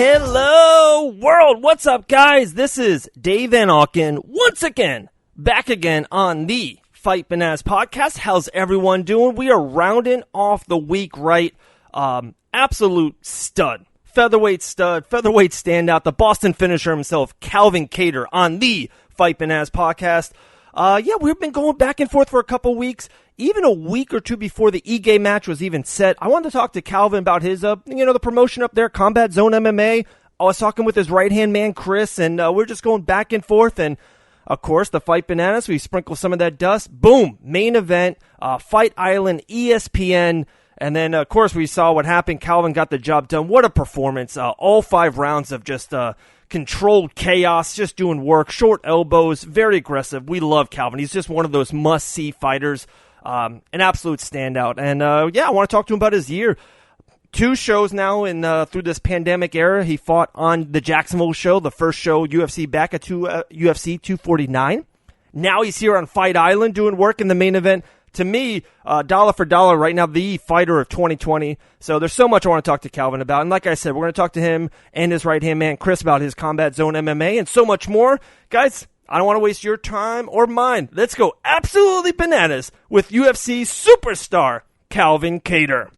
Hello, world. What's up, guys? This is Dave Van Auken, once again, back again on the Fight Bananas podcast. How's everyone doing? We are rounding off the week right. Absolute stud. Featherweight standout, the Boston finisher himself, Calvin Kattar, on the Fight Bananas podcast. We've been going back and forth for a couple weeks. Even a week or two before the Ige match was even set, I wanted to talk to Calvin about his, the promotion up there, Combat Zone MMA. I was talking with his right-hand man, Chris, and we're just going back and forth. And, of course, the Fight Bananas, we sprinkle some of that dust. Boom, main event, Fight Island, ESPN. And then, of course, we saw what happened. Calvin got the job done. What a performance. All 5 rounds of just controlled chaos, just doing work, short elbows, very aggressive. We love Calvin. He's just one of those must-see fighters. An absolute standout. And, I want to talk to him about his year. 2 shows now through this pandemic era. He fought on the Jacksonville show, the first show UFC back at UFC 249. Now he's here on Fight Island doing work in the main event. To me, dollar for dollar right now, the fighter of 2020. So there's so much I want to talk to Calvin about. And like I said, we're going to talk to him and his right-hand man, Chris, about his Combat Zone MMA and so much more. Guys, I don't want to waste your time or mine. Let's go absolutely bananas with UFC superstar Calvin Kattar.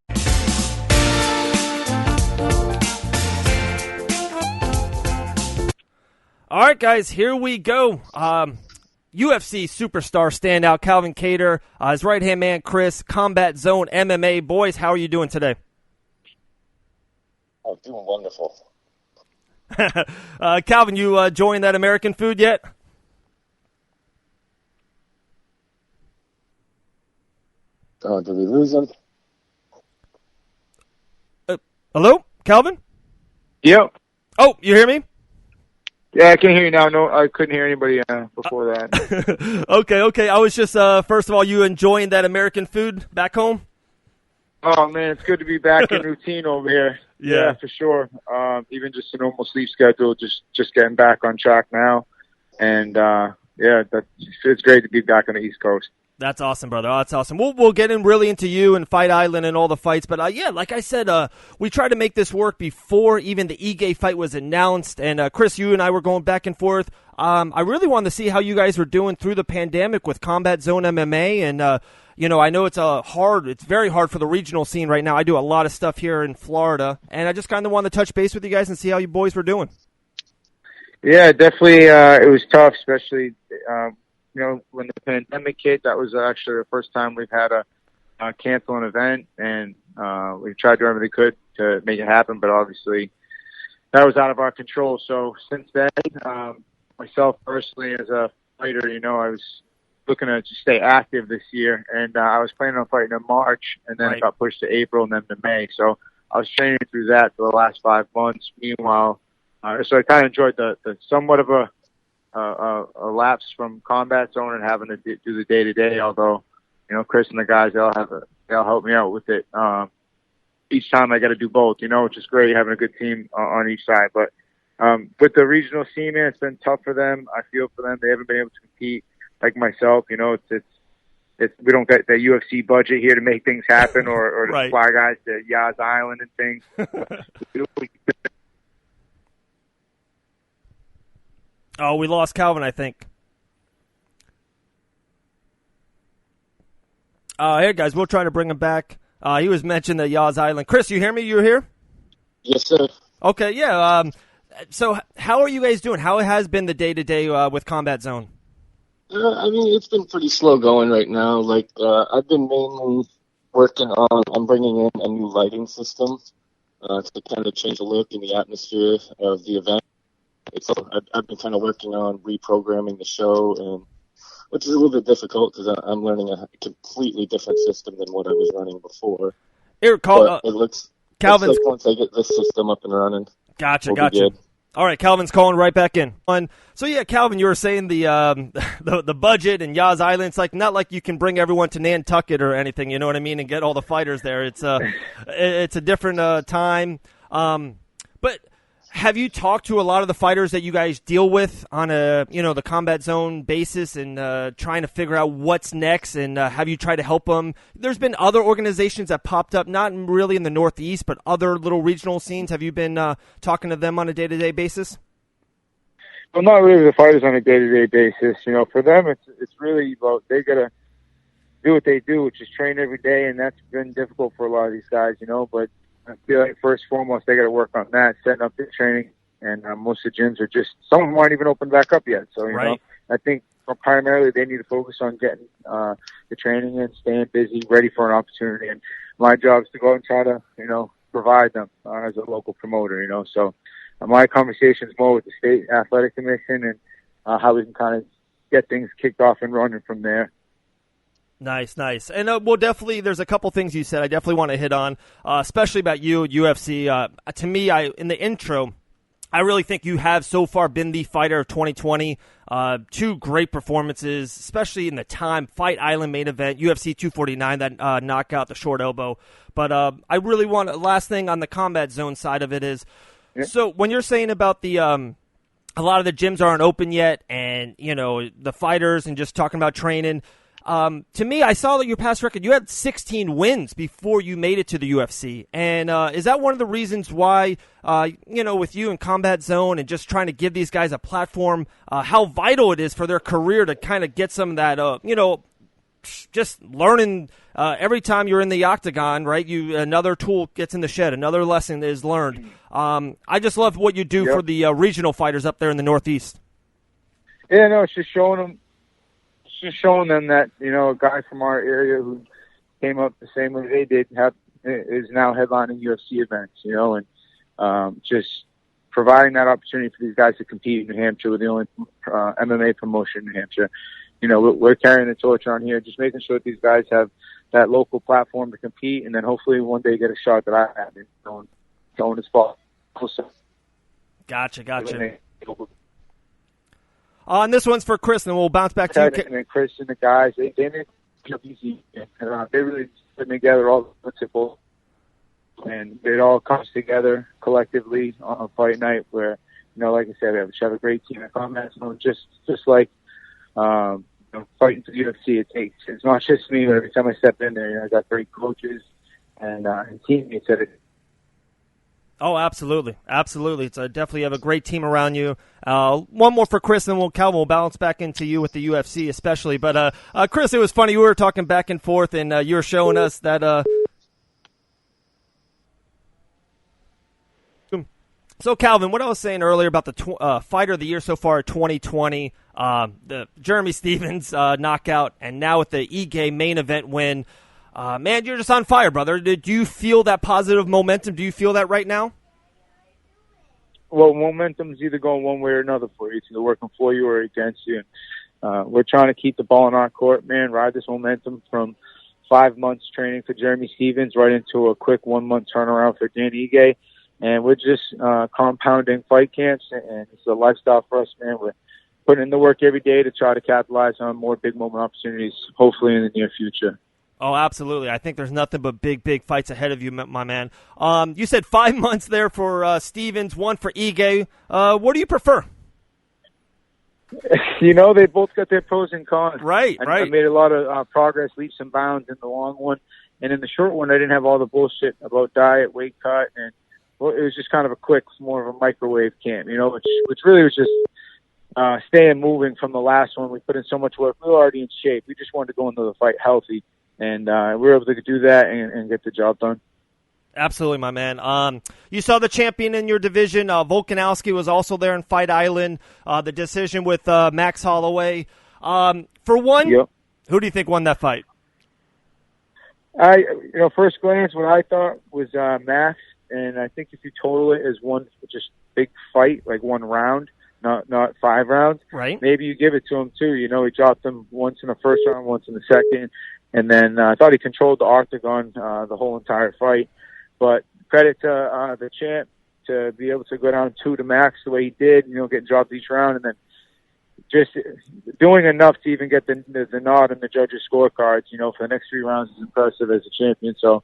All right, guys, here we go. UFC superstar standout Calvin Kattar, his right-hand man, Chris, Combat Zone MMA. Boys, how are you doing today? Oh, doing wonderful. Calvin, you enjoying that American food yet? Oh, did we lose him? Hello, Calvin? Yep. Oh, you hear me? Yeah, I can hear you now. No, I couldn't hear anybody before that. Okay. I was just, first of all, you enjoying that American food back home? Oh, man, it's good to be back in routine over here. Yeah, for sure. Even just a normal sleep schedule, just getting back on track now. And, it's great to be back on the East Coast. That's awesome, brother. That's awesome. We'll get really into you and Fight Island and all the fights. But, like I said, we tried to make this work before even the Ige fight was announced. And, Chris, you and I were going back and forth. I really wanted to see how you guys were doing through the pandemic with Combat Zone MMA. And, I know it's very hard for the regional scene right now. I do a lot of stuff here in Florida. And I just kind of wanted to touch base with you guys and see how you boys were doing. Yeah, definitely. It was tough, especially when the pandemic hit. That was actually the first time we've had a cancel an event, and we tried to do everything we could to make it happen, but obviously that was out of our control. So since then, myself personally as a fighter, I was looking to just stay active this year, and I was planning on fighting in March, and then it got pushed to April and then to May. So I was training through that for the last 5 months. Meanwhile, so I kind of enjoyed the somewhat of a lapse from Combat Zone and having to do the day-to-day, although, Chris and the guys, they'll help me out with it. Each time I got to do both, which is great having a good team on each side. But with the regional scene, man, it's been tough for them. I feel for them. They haven't been able to compete like myself. We don't get the UFC budget here to make things happen or to fly guys to Yas Island and things. Oh, we lost Calvin, I think. Hey, guys, we'll try to bring him back. He was mentioned at Yas Island. Chris, you hear me? You here? Yes, sir. Okay, yeah. So how are you guys doing? How has been the day-to-day with Combat Zone? It's been pretty slow going right now. I've been mainly working on, I'm bringing in a new lighting system to kind of change the look and the atmosphere of the event. So I've been kind of working on reprogramming the show, which is a little bit difficult because I'm learning a completely different system than what I was running before. Here, it looks Calvin's. Like once I get this system up and running, Gotcha. Good. All right, Calvin's calling right back in. So yeah, Calvin, you were saying the budget and Yas Island. It's not like you can bring everyone to Nantucket or anything. You know what I mean, and get all the fighters there. It's a different time. But Have you talked to a lot of the fighters that you guys deal with on a, the combat zone basis and trying to figure out what's next? And have you tried to help them? There's been other organizations that popped up, not really in the Northeast, but other little regional scenes. Have you been talking to them on a day-to-day basis? Well, not really the fighters on a day-to-day basis. For them, it's really about they gotta do what they do, which is train every day, and that's been difficult for a lot of these guys. But I feel like first and foremost, they got to work on that, setting up their training. And most of the gyms are some of them aren't even open back up yet. So, right. I think primarily they need to focus on getting the training in, staying busy, ready for an opportunity. And my job is to go and try to, provide them as a local promoter, So my conversation is more with the state athletic commission and how we can kind of get things kicked off and running from there. Nice. And there's a couple things you said I definitely want to hit on, especially about you at UFC. To me, in the intro, I really think you have so far been the fighter of 2020. 2 great performances, especially in the Fight Island main event, UFC 249, that knockout, the short elbow. But I really want, last thing on the combat zone side of it is, so when you're saying about the a lot of the gyms aren't open yet and, the fighters and just talking about training, to me, I saw that your past record, you had 16 wins before you made it to the UFC. And is that one of the reasons why, with you in Combat Zone and just trying to give these guys a platform, how vital it is for their career to kind of get some of that, just learning every time you're in the octagon, right? Another tool gets in the shed, another lesson is learned. I just love what you do for the regional fighters up there in the Northeast. Yeah, no, it's just showing them that, a guy from our area who came up the same way they did is now headlining UFC events, and just providing that opportunity for these guys to compete in New Hampshire. We're the only MMA promotion in New Hampshire. We're carrying the torch on here, just making sure that these guys have that local platform to compete, and then hopefully one day get a shot that I have in going to spot. Gotcha. And this one's for Chris, and we'll bounce back to you. And then Chris and the guys, they make it easy. They really put together all the principles, and it all comes together collectively on a fight night where, like I said, we have a great team at Combat Zone, just like fighting for the UFC. It's not just me, but every time I step in there, I got great coaches and teammates at it. Oh, absolutely. It's definitely have a great team around you. One more for Chris, and Calvin will bounce back into you with the UFC especially. But Chris, it was funny. We were talking back and forth, and you were showing us that. So, Calvin, what I was saying earlier about the fighter of the year so far, 2020, the Jeremy Stephens knockout, and now with the Ige main event win. Man, you're just on fire, brother. Did you feel that positive momentum? Do you feel that right now? Well, momentum's either going one way or another for you. It's either working for you or against you. We're trying to keep the ball in our court, man, ride this momentum from 5 months training for Jeremy Stephens right into a quick 1 month turnaround for Dan Ige. And we're just compounding fight camps, and it's a lifestyle for us, man. We're putting in the work every day to try to capitalize on more big moment opportunities, hopefully in the near future. Oh, absolutely. I think there's nothing but big fights ahead of you, my man. You said 5 months there for Stephens, 1 for Ige. What do you prefer? They both got their pros and cons. Right. I made a lot of progress, leaps and bounds in the long one. And in the short one, I didn't have all the bullshit about diet, weight cut, and it was just kind of a quick, more of a microwave camp, which really was just staying moving from the last one. We put in so much work. We were already in shape. We just wanted to go into the fight healthy. And we were able to do that and get the job done. Absolutely, my man. You saw the champion in your division. Volkanovski was also there in Fight Island. The decision with Max Holloway. For one, Who do you think won that fight? First glance, what I thought was Max. And I think if you total it as one just big fight, like one round, not 5 rounds, right? Maybe you give it to him too. He dropped him once in the first round, once in the second. And then I thought he controlled the octagon the whole entire fight. But credit to the champ to be able to go down 2 to Max the way he did, getting dropped each round, and then just doing enough to even get the nod in the judges' scorecards, for the next 3 rounds is impressive as a champion. So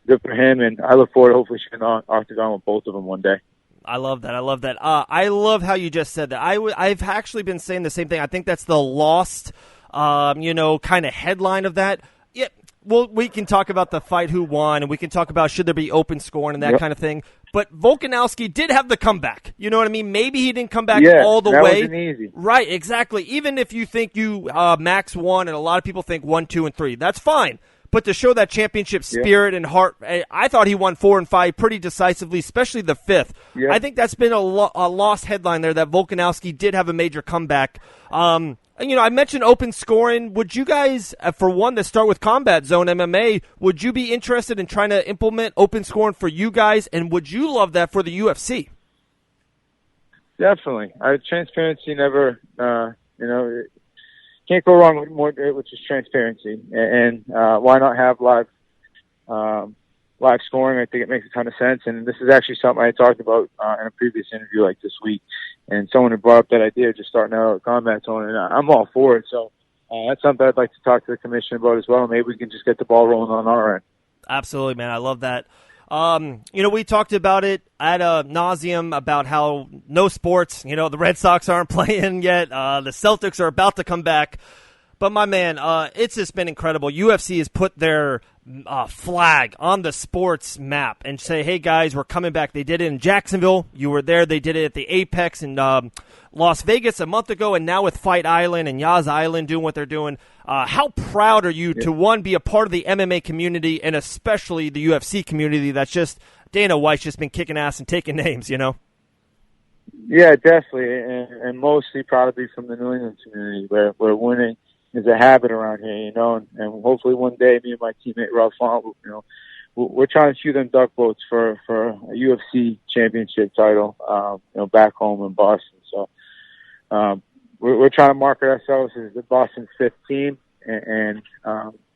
good for him, and I look forward to hopefully sharing the octagon with both of them one day. I love that. I love that. I love how you just said that. I've actually been saying the same thing. I think that's the lost, kind of headline of that. Yeah. Well, we can talk about the fight, who won, and we can talk about should there be open scoring and that kind of thing. But Volkanovski did have the comeback. You know what I mean? Maybe he didn't come back all the way. Wasn't easy. Right, exactly. Even if you think you max 1, and a lot of people think 1, 2, and 3, that's fine. But to show that championship spirit and heart, I thought he won 4 and 5 pretty decisively, especially the 5th. Yeah. I think that's been a lost headline there, that Volkanovski did have a major comeback. I mentioned open scoring. Would you guys, for one, to start with Combat Zone MMA, would you be interested in trying to implement open scoring for you guys, and would you love that for the UFC? Definitely. Transparency never, can't go wrong with more, which is transparency. And why not have live scoring? I think it makes a ton of sense. And this is actually something I talked about in a previous interview like this week. And someone had brought up that idea of just starting out at Combat Zone, and I'm all for it. So that's something I'd like to talk to the commission about as well. Maybe we can just get the ball rolling on our end. Absolutely, man. I love that. We talked about it ad nauseum about how no sports, the Red Sox aren't playing yet. The Celtics are about to come back. But, my man, it's just been incredible. UFC has put their flag on the sports map and say, hey, guys, we're coming back. They did it in Jacksonville. You were there. They did it at the Apex in Las Vegas a month ago, and now with Fight Island and Yas Island doing what they're doing. How proud are you to, one, be a part of the MMA community and especially the UFC community that's just Dana White's just been kicking ass and taking names, Yeah, definitely, and mostly proud to be from the New England community where winning is a habit around here, and hopefully one day me and my teammate Rob Font, we're trying to shoot them duck boats for a UFC championship title, back home in Boston. So we're trying to market ourselves as the Boston's 5th team, and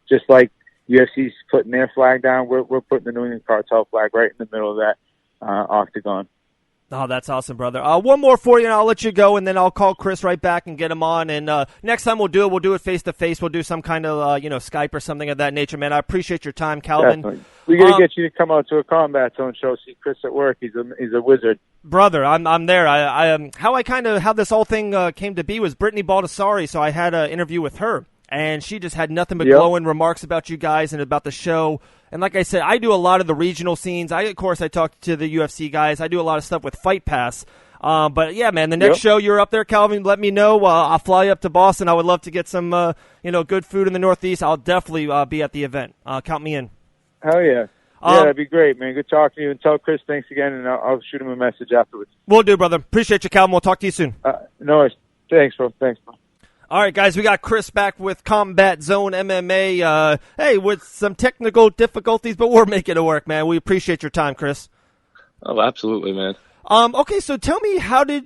just like UFC's putting their flag down, we're putting the New England Cartel flag right in the middle of that octagon. Oh, that's awesome, brother. One more for you, and I'll let you go, and then I'll call Chris right back and get him on. And next time we'll do it face-to-face. We'll do some kind of, Skype or something of that nature, man. I appreciate your time, Calvin. Definitely. We got to get you to come out to a Combat Zone show, see Chris at work. He's a wizard. Brother, I'm there. How this whole thing came to be was Brittany Baldessari, so I had an interview with her. And she just had nothing but glowing remarks about you guys and about the show. And like I said, I do a lot of the regional scenes. I talk to the UFC guys. I do a lot of stuff with Fight Pass. But yeah, man, the next show you're up there, Calvin, let me know. I'll fly you up to Boston. I would love to get some, good food in the Northeast. I'll definitely be at the event. Count me in. Hell yeah. Yeah, that'd be great, man. Good talking to you. And tell Chris thanks again, and I'll shoot him a message afterwards. Will do, brother. Appreciate you, Calvin. We'll talk to you soon. No worries. Thanks, bro. All right, guys, we got Chris back with Combat Zone MMA. Hey, with some technical difficulties, but we're making it work, man. We appreciate your time, Chris. Oh, absolutely, man. Okay, so tell me,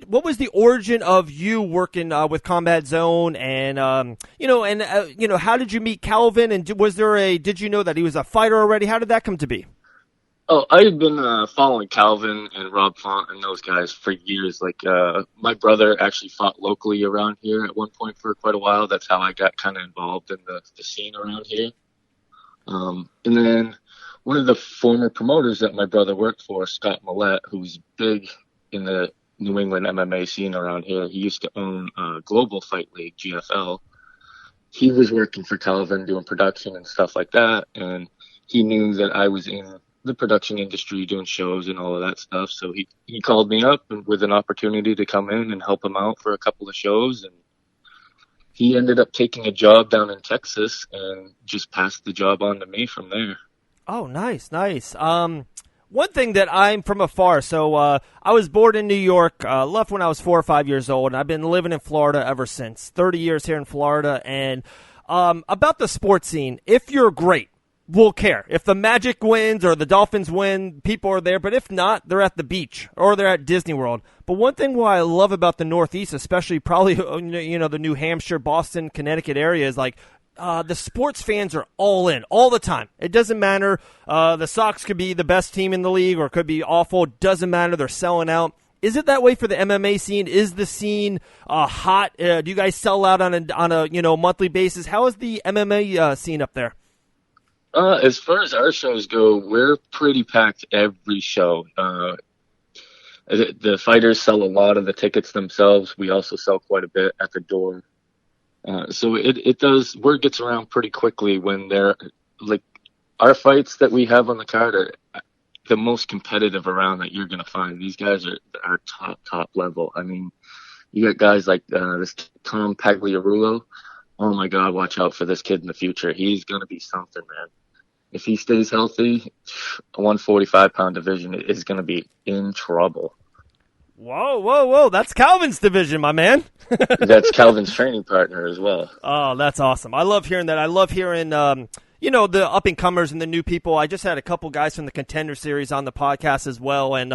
what was the origin of you working with Combat Zone, and how did you meet Calvin, and did you know that he was a fighter already? How did that come to be? Oh, I had been following Calvin and Rob Font and those guys for years. My brother actually fought locally around here at one point for quite a while. That's how I got kind of involved in the scene around here. And then one of the former promoters that my brother worked for, Scott Millett, who's big in the New England MMA scene around here, he used to own Global Fight League, GFL. He was working for Calvin doing production and stuff like that, and he knew that I was in the production industry doing shows and all of that stuff. So he called me up with an opportunity to come in and help him out for a couple of shows. And he ended up taking a job down in Texas and just passed the job on to me from there. Oh, nice. One thing that I'm from afar, so I was born in New York, left when I was 4 or 5 years old, and I've been living in Florida ever since. 30 years here in Florida. And about the sports scene, if you're great, we'll care. If the Magic wins or the Dolphins win, people are there. But if not, they're at the beach or they're at Disney World. But one thing what I love about the Northeast, especially probably the New Hampshire, Boston, Connecticut area, is the sports fans are all in all the time. It doesn't matter. The Sox could be the best team in the league or could be awful. It doesn't matter. They're selling out. Is it that way for the MMA scene? Is the scene hot? Do you guys sell out on a monthly basis? How is the MMA scene up there? As far as our shows go, we're pretty packed every show. The fighters sell a lot of the tickets themselves. We also sell quite a bit at the door. So it does, word gets around pretty quickly when they're like, our fights that we have on the card are the most competitive around that you're going to find. These guys are top level. I mean, you got guys like this Tom Pagliarulo. Oh my God, watch out for this kid in the future. He's going to be something, man. If he stays healthy, a 145-pound division is going to be in trouble. Whoa. That's Calvin's division, my man. That's Calvin's training partner as well. Oh, that's awesome. I love hearing that. I love hearing, the up-and-comers and the new people. I just had a couple guys from the Contender Series on the podcast as well, and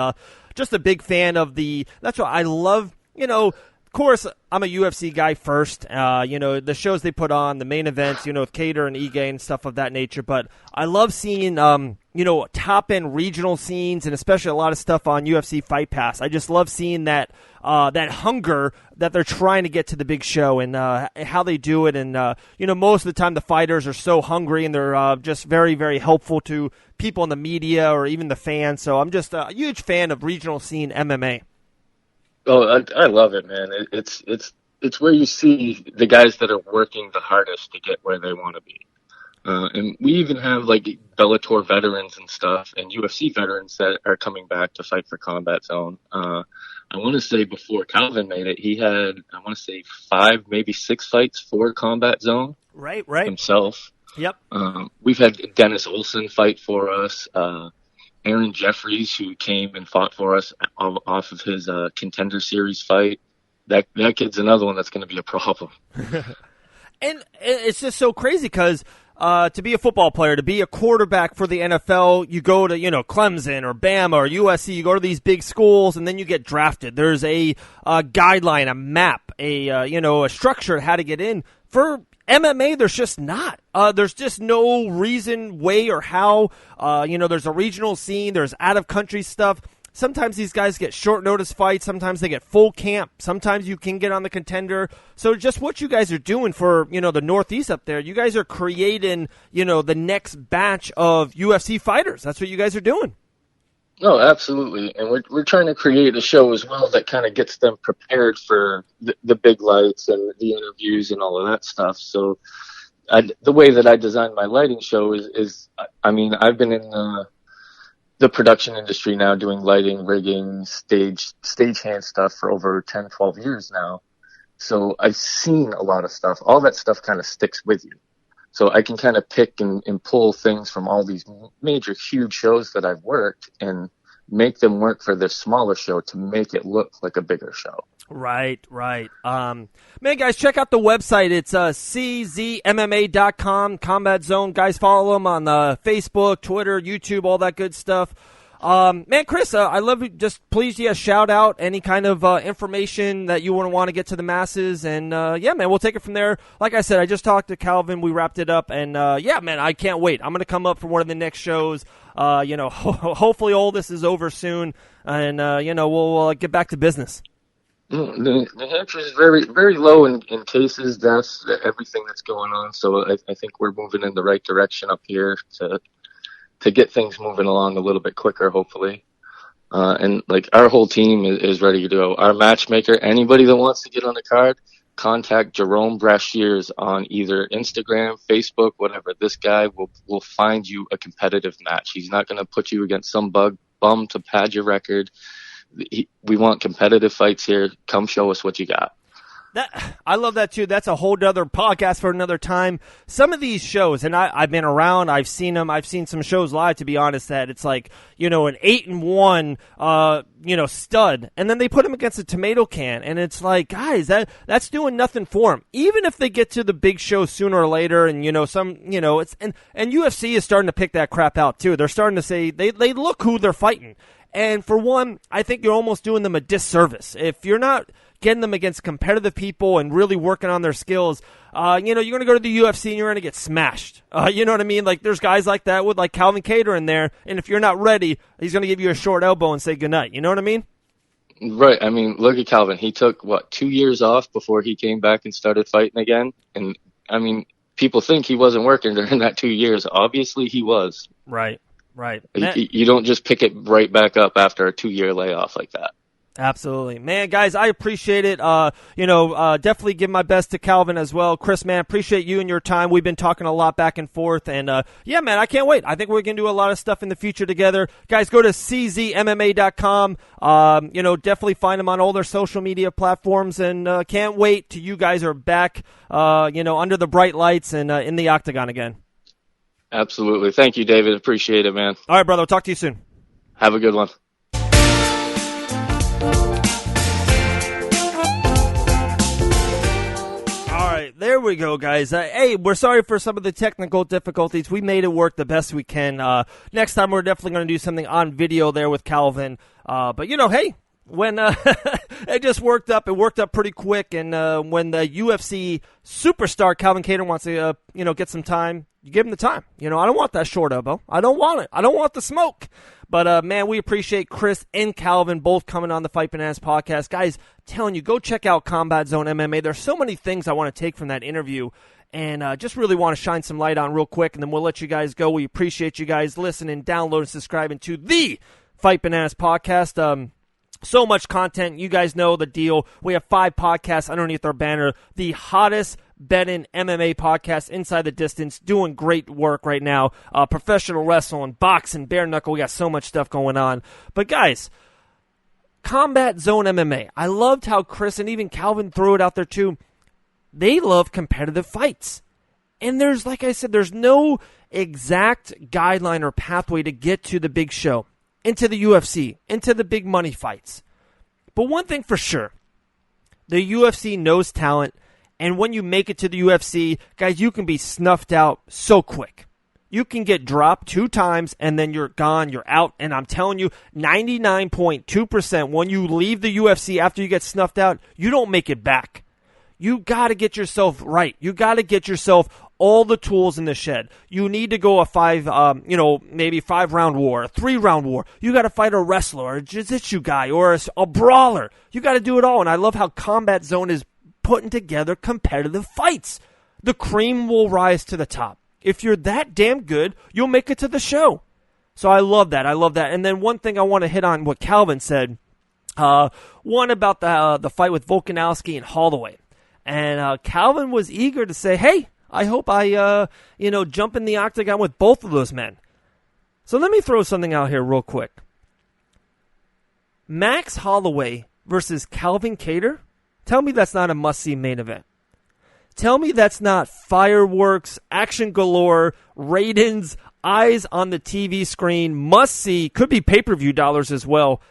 just a big fan of that's what I love, Of course, I'm a UFC guy first. The shows they put on, the main events, with Kattar and Ige and stuff of that nature. But I love seeing, top-end regional scenes and especially a lot of stuff on UFC Fight Pass. I just love seeing that hunger that they're trying to get to the big show and how they do it. And, most of the time the fighters are so hungry and they're just very, very helpful to people in the media or even the fans. So I'm just a huge fan of regional scene MMA. Oh, I love it, man. It's where you see the guys that are working the hardest to get where they want to be. And we even have like Bellator veterans and stuff and UFC veterans that are coming back to fight for Combat Zone. I want to say before Calvin made it, he had, 5, maybe 6 fights for Combat Zone. Right. Himself. Yep. We've had Dennis Olsen fight for us. Aaron Jeffries, who came and fought for us off of his Contender Series fight. That kid's another one that's going to be a problem. And it's just so crazy because to be a football player, to be a quarterback for the NFL, you go to, Clemson or Bama or USC, you go to these big schools, and then you get drafted. There's a guideline, a map, a structure how to get in. For MMA, there's just not. There's just no reason, way, or how. There's a regional scene. There's out-of-country stuff. Sometimes these guys get short notice fights. Sometimes they get full camp. Sometimes you can get on the Contender. So just what you guys are doing for, the Northeast up there, you guys are creating, the next batch of UFC fighters. That's what you guys are doing. No, absolutely. And we're trying to create a show as well that kind of gets them prepared for the big lights and the interviews and all of that stuff. So the way that I designed my lighting show is I've been in the production industry now doing lighting, rigging, stagehand stuff for over 10, 12 years now. So I've seen a lot of stuff. All that stuff kind of sticks with you. So I can kind of pick and pull things from all these major, huge shows that I've worked and make them work for this smaller show to make it look like a bigger show. Right. Man, guys, check out the website. It's czmma.com, Combat Zone. Guys, follow them on Facebook, Twitter, YouTube, all that good stuff. Man, Chris, I love you. Just please, shout out any kind of information that you want to get to the masses. And, man, we'll take it from there. Like I said, I just talked to Calvin. We wrapped it up. And, man, I can't wait. I'm going to come up for one of the next shows. Hopefully all this is over soon. And, we'll get back to business. New Hampshire is very, very low in cases, deaths, everything that's going on. So I think we're moving in the right direction up here to get things moving along a little bit quicker, hopefully. And like our whole team is ready to go. Our matchmaker, anybody that wants to get on the card, contact Jerome Brashears on either Instagram, Facebook, whatever. This guy will find you a competitive match. He's not going to put you against some bum to pad your record. We want competitive fights here. Come show us what you got. I love that too. That's a whole other podcast for another time. Some of these shows, and I've been around, I've seen them. I've seen some shows live, to be honest, that it's like, an 8-1, stud, and then they put him against a tomato can, and it's like, guys, that's doing nothing for him. Even if they get to the big show sooner or later, and it's and UFC is starting to pick that crap out too. They're starting to say they look who they're fighting. And for one, I think you're almost doing them a disservice. If you're not getting them against competitive people and really working on their skills, you're going to go to the UFC and you're going to get smashed. You know what I mean? Like, there's guys like that with, like, Calvin Kattar in there, and if you're not ready, he's going to give you a short elbow and say goodnight. You know what I mean? Right. I mean, look at Calvin. He took, 2 years off before he came back and started fighting again? And, I mean, people think he wasn't working during that 2 years. Obviously, he was. Right. Right. You don't just pick it right back up after a 2-year layoff like that. Absolutely. Man, guys, I appreciate it. Definitely give my best to Calvin as well. Chris, man, appreciate you and your time. We've been talking a lot back and forth. And, yeah, man, I can't wait. I think we're going to do a lot of stuff in the future together. Guys, go to czmma.com. Definitely find them on all their social media platforms. And can't wait till you guys are back, under the bright lights and in the octagon again. Absolutely. Thank you, David. Appreciate it, man. All right, brother. I'll talk to you soon. Have a good one. There we go, guys. Hey, we're sorry for some of the technical difficulties. We made it work the best we can. Next time, we're definitely going to do something on video there with Calvin. But, hey, when it just worked up, it worked up pretty quick. And when the UFC superstar Calvin Kattar wants to, get some time, you give him the time. I don't want that short elbow. I don't want it. I don't want the smoke. But, man, we appreciate Chris and Calvin both coming on the Fight Bananas podcast. Guys, telling you, go check out Combat Zone MMA. There's so many things I want to take from that interview and just really want to shine some light on real quick, and then we'll let you guys go. We appreciate you guys listening, downloading, subscribing to the Fight Bananas podcast. So much content. You guys know the deal. We have 5 podcasts underneath our banner. The hottest betting MMA podcast, Inside the Distance, doing great work right now. Professional wrestling, boxing, bare knuckle. We got so much stuff going on. But guys, Combat Zone MMA. I loved how Chris and even Calvin threw it out there too. They love competitive fights. And there's, like I said, there's no exact guideline or pathway to get to the big show, into the UFC, into the big money fights. But one thing for sure, the UFC knows talent, and when you make it to the UFC, guys, you can be snuffed out so quick. You can get dropped 2 times, and then you're gone, you're out, and I'm telling you, 99.2% when you leave the UFC after you get snuffed out, you don't make it back. You got to get yourself right. You got to get yourself all the tools in the shed. You need to go a 5-round war, a 3-round war. You got to fight a wrestler, or a jiu-jitsu guy, or a brawler. You got to do it all, and I love how Combat Zone is putting together competitive fights. The cream will rise to the top. If you're that damn good, you'll make it to the show. So I love that. And then one thing I want to hit on what Calvin said, one about the fight with Volkanovski and Holloway. And Calvin was eager to say, hey, I hope I jump in the octagon with both of those men. So let me throw something out here real quick. Max Holloway versus Calvin Kattar? Tell me that's not a must-see main event. Tell me that's not fireworks, action galore, ratings, eyes on the TV screen, must-see, could be pay-per-view dollars as well.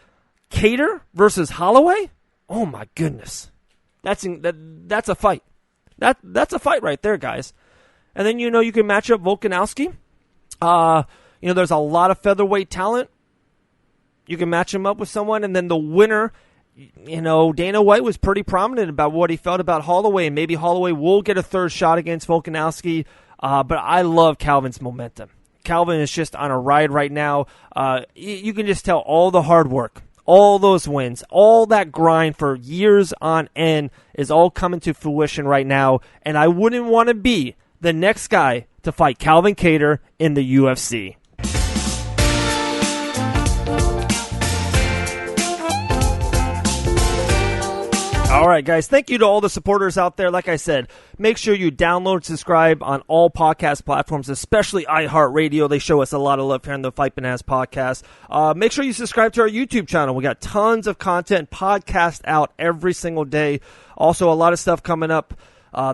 Kattar versus Holloway? Oh, my goodness. That's a fight. That's a fight right there, guys. And then, you can match up Volkanovski. There's a lot of featherweight talent. You can match him up with someone, and then the winner, Dana White was pretty prominent about what he felt about Holloway, and maybe Holloway will get a third shot against Volkanovski. But I love Calvin's momentum. Calvin is just on a ride right now. You can just tell all the hard work, all those wins, all that grind for years on end is all coming to fruition right now. And I wouldn't want to be the next guy to fight Calvin Kattar in the UFC. All right, guys, thank you to all the supporters out there. Like I said, make sure you download, subscribe on all podcast platforms, especially iHeartRadio. They show us a lot of love here on the Fight Bananas podcast. Make sure you subscribe to our YouTube channel. We got tons of content, podcast out every single day. Also, a lot of stuff coming up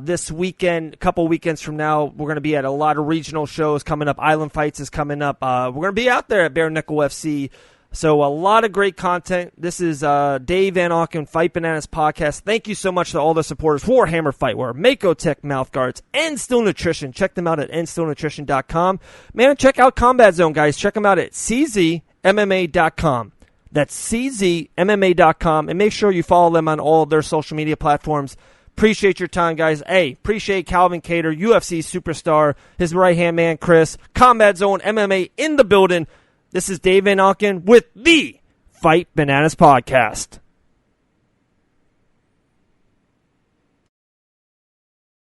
this weekend, a couple weekends from now. We're going to be at a lot of regional shows coming up. Island Fights is coming up. We're going to be out there at Bare Knuckle FC. So a lot of great content. This is Dave Van Auken, Fight Bananas podcast. Thank you so much to all the supporters for Hammer Fightwear, Mako Tech Mouthguards, and Still Nutrition. Check them out at nstillnutrition.com. Man, check out Combat Zone, guys. Check them out at czmma.com. That's czmma.com. And make sure you follow them on all of their social media platforms. Appreciate your time, guys. Hey, appreciate Calvin Kattar, UFC superstar, his right-hand man, Chris. Combat Zone MMA in the building. This is Dave Van Auken with the Fight Bananas podcast.